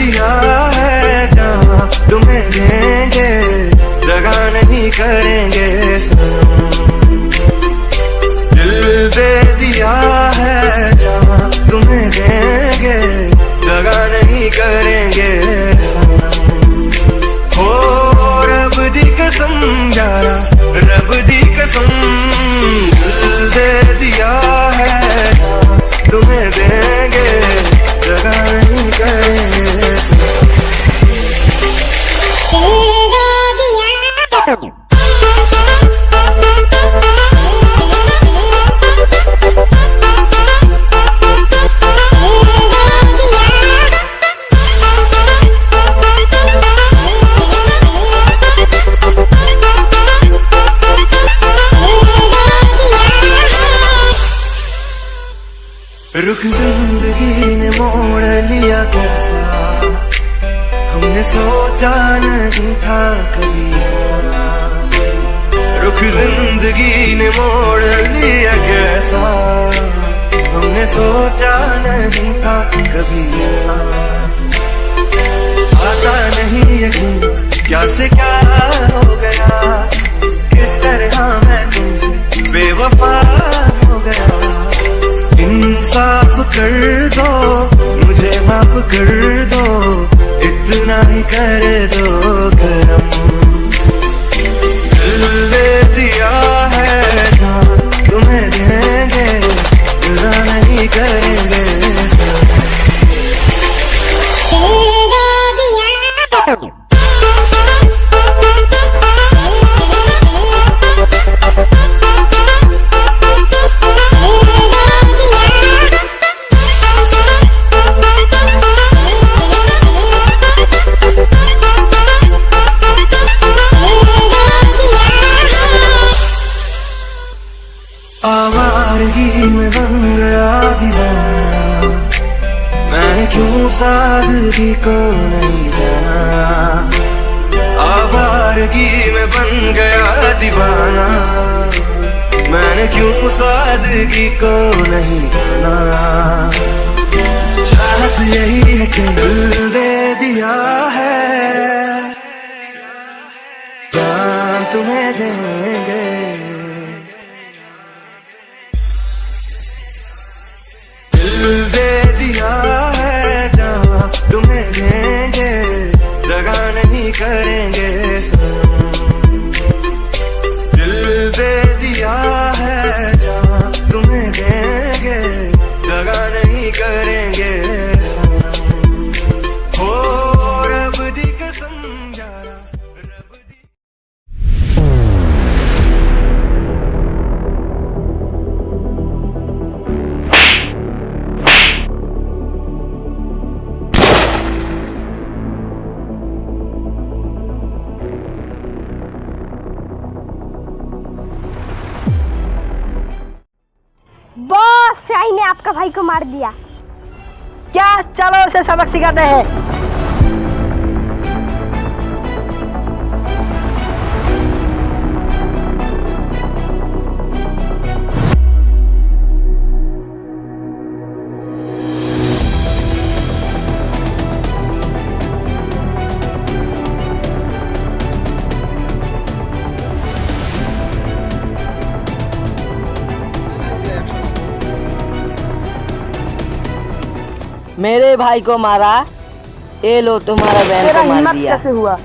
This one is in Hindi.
दिया है जहाँ तुम्हें देंगे, दगा नहीं करेंगे सनम। दिल दे दिया है जहाँ तुम्हें देंगे, दगा नहीं करेंगे सनम। हो रब दी कसम यारा, रब दी कसम। दिल दे दिया है जहाँ तुम्हें देंगे, दगा नहीं करेंगे सनम। रुख जिंदगी ने मोड़ लिया कैसा, हमने सोचा नहीं था कभी ऐसा। रुख जिंदगी ने मोड़ लिया कैसा, हमने सोचा नहीं था कभी ऐसा। आता नहीं यकीन क्या से क्या हो गया, किस तरह मैं तुमसे बेवफा हो गया। इंसाफ कर दो, मुझे माफ कर दो, इतना ही कर दो करम। दिल दे दिया है जहाँ तुम्हें देंगे, जुदा नहीं करेंगे। आवारगी में बन गया दीवाना, मैंने क्यों सादगी को नहीं जाना। आवारगी में बन गया दीवाना, मैंने क्यों सादगी को नहीं जाना। चाहत यही है कि दिल दे दिया है, जान तुम्हें देंगे। दिल दे दिया है जहाँ तुम्हें देंगे, दगा नहीं करेंगे सनम। दिल दे दिया है जहाँ तुम्हें देंगे, दगा नहीं करेंगे सनम। हो रब दी कसम यारा, रब दी। बॉस, शाही ने आपका भाई को मार दिया। क्या? चलो उसे सबक सिखाते हैं। मेरे भाई को मारा, ये लो तुम्हारा बहन को मार दिया। कैसे हुआ?